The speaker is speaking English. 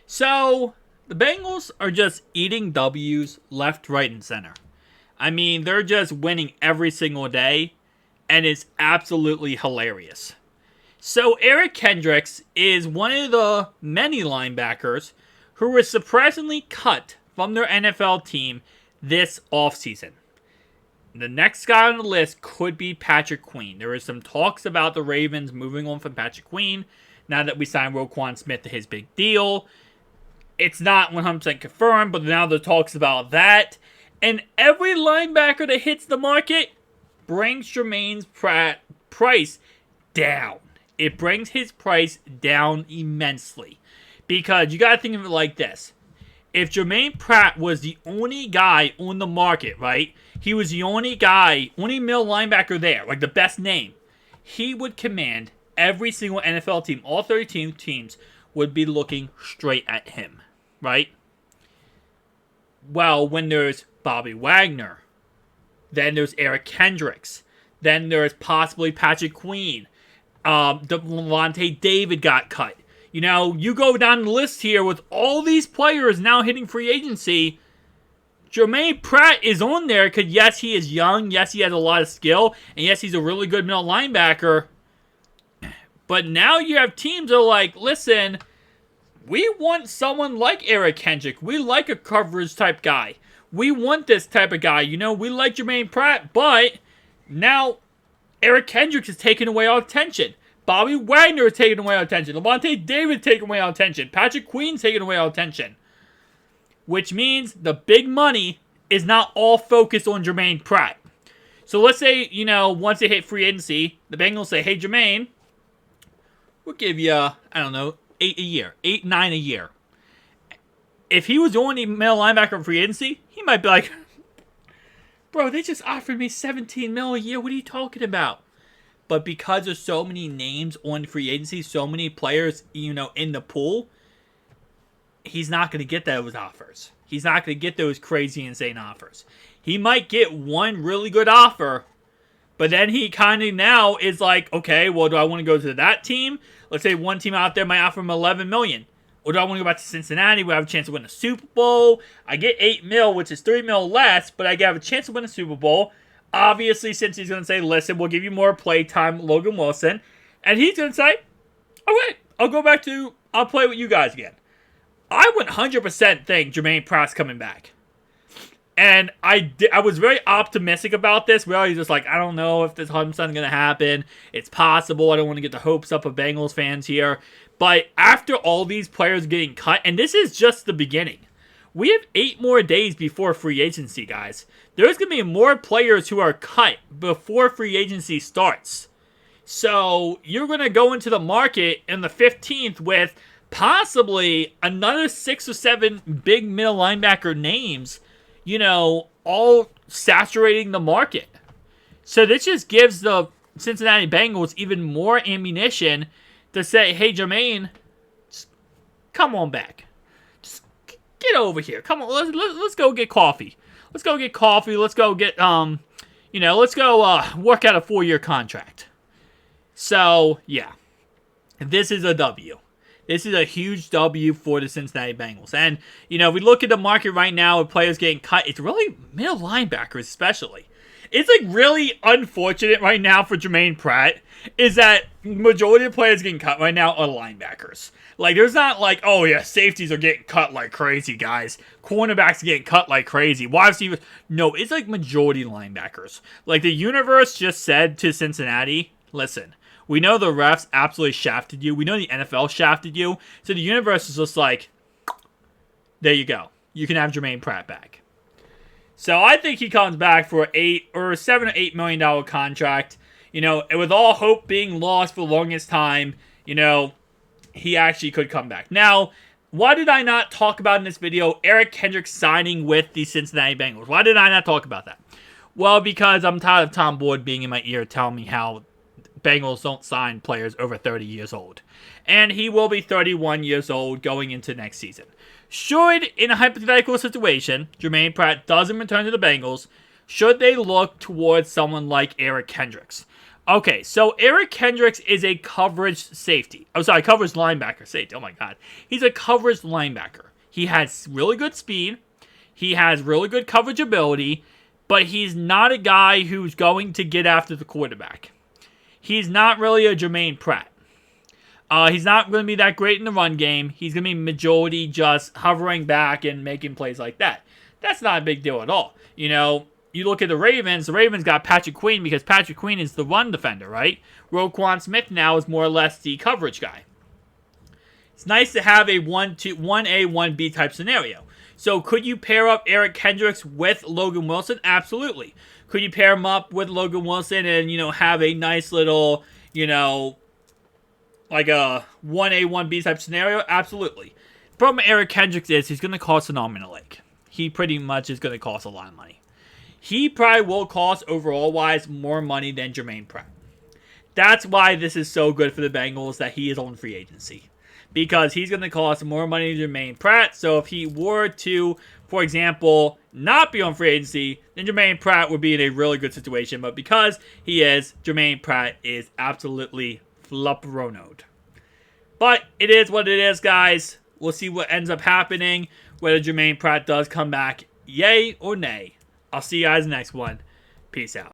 So, the Bengals are just eating W's left, right, and center. I mean, they're just winning every single day, and it's absolutely hilarious. So, Erick Kendricks is one of the many linebackers who were surprisingly cut from their NFL team this offseason. The next guy on the list could be Patrick Queen. There is some talks about the Ravens moving on from Patrick Queen now that we signed Roquan Smith to his big deal. It's not 100% confirmed, but now there's talks about that. And every linebacker that hits the market brings Jermaine's Pratt price down. It brings his price down immensely. Because you got to think of it like this. If Jermaine Pratt was the only guy on the market, right? He was the only guy, only middle linebacker there, like the best name. He would command every single NFL team. All 32 teams would be looking straight at him, right? Well, when there's Bobby Wagner, then there's Erick Kendricks, then there's possibly Patrick Queen, Levante David got cut. You know, you go down the list here with all these players now hitting free agency. Jermaine Pratt is on there because, yes, he is young. Yes, he has a lot of skill. And, yes, he's a really good middle linebacker. But now you have teams that are like, listen, we want someone like Erick Kendricks. We like a coverage type guy. We want this type of guy. You know, we like Jermaine Pratt. But now Erick Kendricks is taking away our attention. Bobby Wagner is taking away our attention. Levante David taking away our attention. Patrick Queen taking away our attention. Which means the big money is not all focused on Jermaine Pratt. So let's say, you know, once they hit free agency, the Bengals say, hey, Jermaine, we'll give you, I don't know, 8 a year. 8, 9 a year. If he was the only middle linebacker in free agency, he might be like, bro, they just offered me $17 million a year. What are you talking about? But because there's so many names on free agency, so many players, you know, in the pool, he's not going to get those offers. He's not going to get those crazy, insane offers. He might get one really good offer, but then he kind of now is like, okay, well, do I want to go to that team? Let's say one team out there might offer him $11 million. Or do I want to go back to Cincinnati where I have a chance to win a Super Bowl? I get $8 million, which is $3 million less, but I have a chance to win a Super Bowl. Obviously, since he's going to say, listen, we'll give you more play time, Logan Wilson. And he's going to say, okay, I'll play with you guys again. I 100% think Jermaine Pratt's coming back. And I was very optimistic about this. Where I was just like, I don't know if this 100% going to happen. It's possible. I don't want to get the hopes up of Bengals fans here. But after all these players getting cut, and this is just the beginning. We have 8 more days before free agency, guys. There's going to be more players who are cut before free agency starts. So you're going to go into the market in the 15th with possibly another 6 or 7 big middle linebacker names, you know, all saturating the market. So this just gives the Cincinnati Bengals even more ammunition to say, hey, Jermaine, just come on back. Get over here. Come on, let's go get coffee. Let's go get coffee. Let's go get, let's go work out a 4-year contract. So, yeah. This is a W. This is a huge W for the Cincinnati Bengals. And, you know, if we look at the market right now with players getting cut, it's really middle linebackers especially. It's like really unfortunate right now for Jermaine Pratt is that majority of players getting cut right now are linebackers. Like, there's not like, oh yeah, safeties are getting cut like crazy, guys. Cornerbacks are getting cut like crazy. Wide receivers. No, it's like majority linebackers. Like, the universe just said to Cincinnati, listen, we know the refs absolutely shafted you. We know the NFL shafted you. So the universe is just like, there you go. You can have Jermaine Pratt back. So I think he comes back for $7 or $8 million contract. You know, and with all hope being lost for the longest time, you know, he actually could come back. Now, why did I not talk about in this video Erick Kendricks signing with the Cincinnati Bengals? Why did I not talk about that? Well, because I'm tired of Tom Boyd being in my ear telling me how Bengals don't sign players over 30 years old. And he will be 31 years old going into next season. Should, in a hypothetical situation, Jermaine Pratt doesn't return to the Bengals, should they look towards someone like Erick Kendricks? Okay, so Erick Kendricks is a coverage safety. Oh, sorry, coverage linebacker. Safety. Oh my God. He's a coverage linebacker. He has really good speed. He has really good coverage ability, but he's not a guy who's going to get after the quarterback. He's not really a Jermaine Pratt. He's not going to be that great in the run game. He's going to be majority just hovering back and making plays like that. That's not a big deal at all. You know, you look at the Ravens got Patrick Queen because Patrick Queen is the run defender, right? Roquan Smith now is more or less the coverage guy. It's nice to have a 1A, 1B type scenario. So could you pair up Erick Kendricks with Logan Wilson? Absolutely. Could you pair him up with Logan Wilson and, have a nice little, like a 1A, 1B type scenario? Absolutely. The problem with Erick Kendricks is he's going to cost an arm and a leg. He pretty much is going to cost a lot of money. He probably will cost, overall-wise, more money than Jermaine Pratt. That's why this is so good for the Bengals that he is on free agency. Because he's going to cost more money than Jermaine Pratt. So if he were to, for example, not be on free agency, then Jermaine Pratt would be in a really good situation. But because he is, Jermaine Pratt is absolutely flopperonoed. But it is what it is, guys. We'll see what ends up happening. Whether Jermaine Pratt does come back, yay or nay. I'll see you guys in the next one. Peace out.